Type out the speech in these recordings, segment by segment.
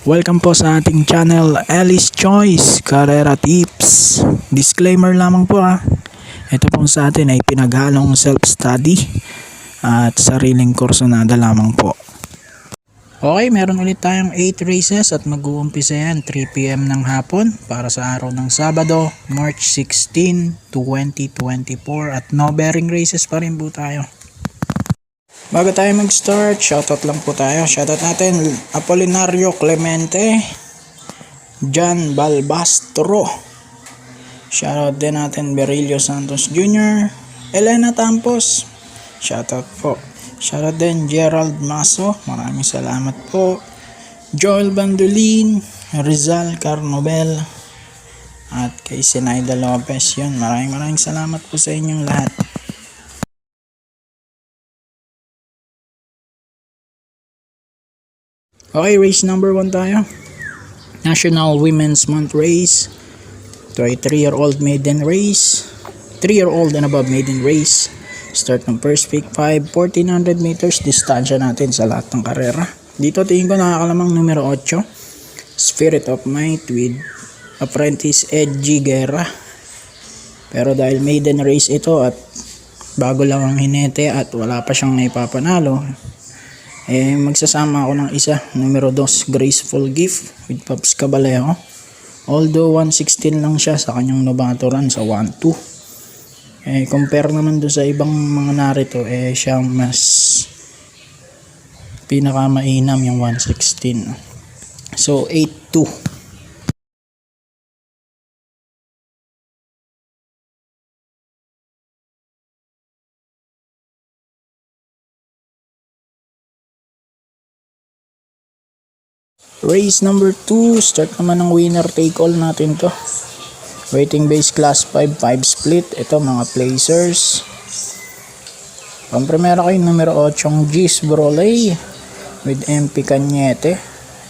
Welcome po sa ating channel, Alice Choice Carrera Tips. Disclaimer lamang po ito pong sa atin ay pinaghalong self-study at sariling kursonada lamang po. Okay, meron ulit tayong 8 races at mag-uumpisa yan 3 PM ng hapon para sa araw ng Sabado, March 16, 2024 at no bearing races pa rin po tayo. Bago tayo mag-start, shoutout lang po tayo. Shoutout natin Apolinario Clemente, John Balbastro. Shoutout din natin Berilio Santos Jr., Elena Tampos. Shoutout po. Shoutout din Gerald Maso. Maraming salamat po. Joel Bandolin, Rizal Carnobel, at kay Sinaida Lopez. Yun, maraming salamat po sa inyong lahat. Okay, race number 1 tayo. National Women's Month Race. Ito ay 3-year-old maiden race. 3-year-old and above maiden race. Start ng first pick 5, 1400 meters. Distansya natin sa lahat ng karera. Dito tingin ko nakakalamang numero 8. Spirit of Might with apprentice Edgy Guerra. Pero dahil maiden race ito at bago lang ang hinete at wala pa siyang naipapanalo, magsasama ako ng isa, numero 2, Graceful Gift with Pops Cabalejo. Although 116 lang siya sa kanyang novato run sa 1-2. Compare naman doon sa ibang mga narito, siya mas pinakamainam yung 116. So 8-2. Race number 2, start naman ng winner take all natin to. Waiting base class 5 split. Ito mga placers. Pampremera ko yung numero 8 Gis Broley with MP Cañete.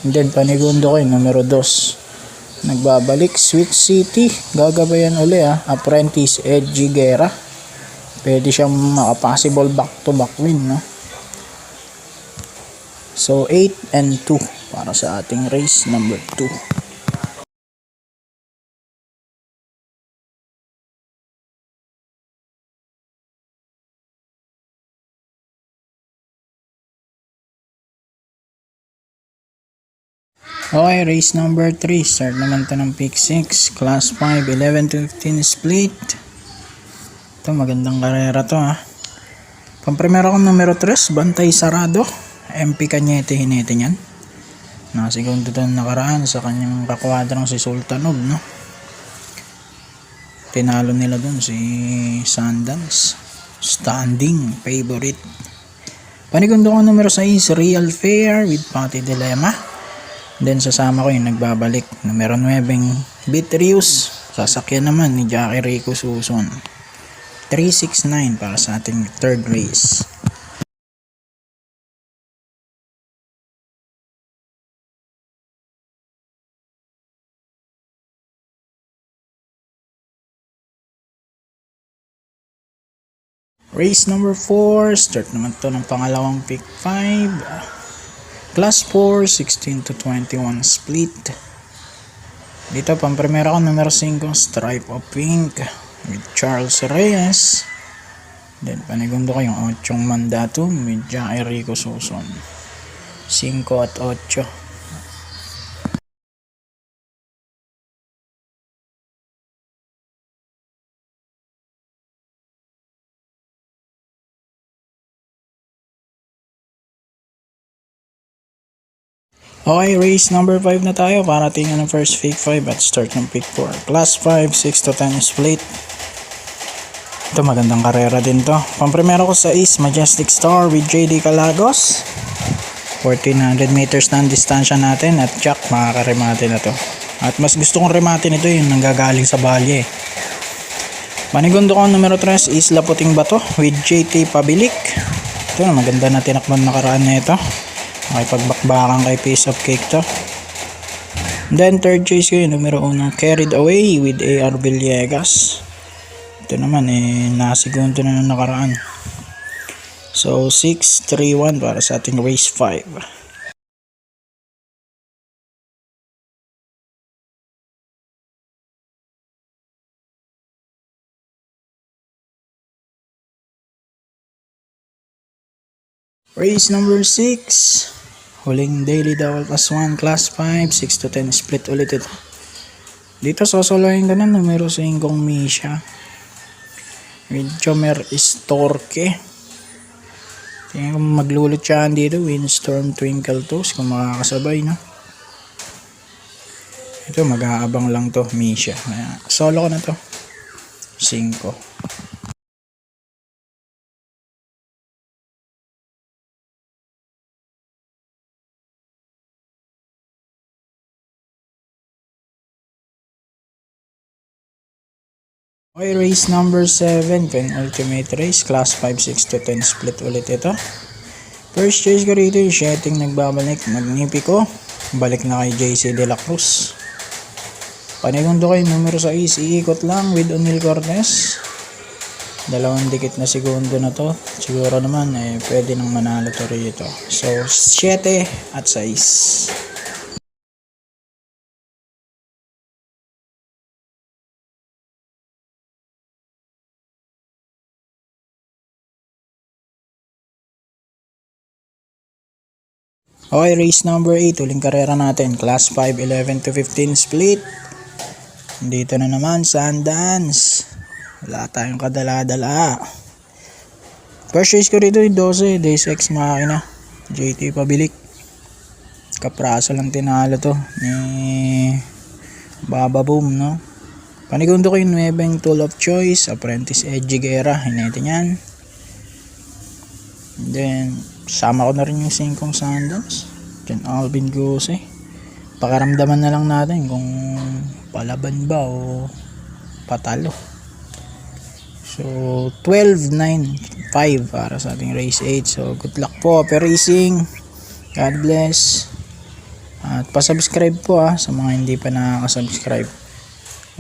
And then panigundo ko yung numero 2. Nagbabalik Sweet City. Gagabayan uli apprentice Edgy Guerra. Pwede siyang maka-possible back to back win, no? So 8-2 para sa ating race number 2. Okay, race number 3. Start naman to ng pick 6, class 5, 11 to 15 split. Ito, magandang karera to Pampremera kong numero 3, Bantay Sarado. MP Cañete hinete niyan. Nakasegundo ito nakaraan sa kanyang kakwadrang si Sultanov, no? Tinalo nila dun si Sundance. Standing favorite. Panigundo ko numero 6, Real Fair with Pati Dilemma. Then sasama ko yung nagbabalik, numero 9, Beatrius. Sasakyan naman ni Jackie Rico Suson. 369 para sa ating third race. Race number 4, start naman to ng pangalawang pick 5, class 4, 16 to 21 split. Dito pampremera ko numero 5, Stripe of Pink with Charles Reyes. Then panigundo ko yung 8 Mandato with Jackie Rico Suson. 5 at 8. Okay, race number 5 na tayo para tingnan ng first pick 5 at start ng pick 4. Class 5, 6 to 10 split. Ito, magandang karera din to. Pampremero ko sa East, Majestic Star with JD Calagos. 1400 meters na ang distansya natin at Jack, makakaremate na to. At mas gusto kong remate nito yung nanggagaling sa Balye. Panigundo ko numero 3, Isla Puting Bato with JT Pabilik. Ito, maganda na tinakban nakaraan na ito. Pagbakbakan kay Piece of Cake to. Then third choice ko yung numero 1, Carried Away with AR Villegas. Ito naman nakasegundo na nakaraan. So 6-3-1 para sa ating race 5. Race number 6. Huling daily double plus 1 class 5. 6 to 10 split ulit ito. Dito sosolohin ko na numero 5 Misha. With Jomer Storke. Tingnan ko maglulot siya dito. Windstorm Twinkle Toes kung makakasabay, no? Ito mag-aabang lang to Misha. Solo ko na to. 5. Okay, race number 7, penultimate race, class 5, 6 to 10 split ulit ito. First choice ko rito yung Sheting nagbabalik, Magnifico, balik na kay JC De La Cruz. Panigundo kayo, numero 6, iikot lang with O'Neal Cortez. Dalawang dikit na segundo na to, siguro naman pwede nang manalo to rito. So 7 at 6. Okay, race number 8, huling karera natin, class 5, 11 to 15 split. Dito na naman, Sundance. Wala tayong kadala-dala. First race ko rito yung 12, Days X Makina. JT Pabilik. Kapraso lang tinalo to ni Baba Boom, no? Panigundo ko yung 9 Tool of Choice, Apprentice Edgy Guerra, hinete niyan. Then sama ko na rin yung 5 Sundance, John Alvin Gose. Pakaramdaman na lang natin kung palaban ba o patalo. So 12-9-5 para sa ating race 8. So good luck po per racing. God bless. At pasubscribe po sa mga hindi pa nakaka-subscribe.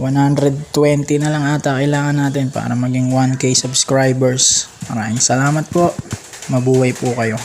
120 na lang ata kailangan natin para maging 1K subscribers. Maraming salamat po. Mabuhay po kayo.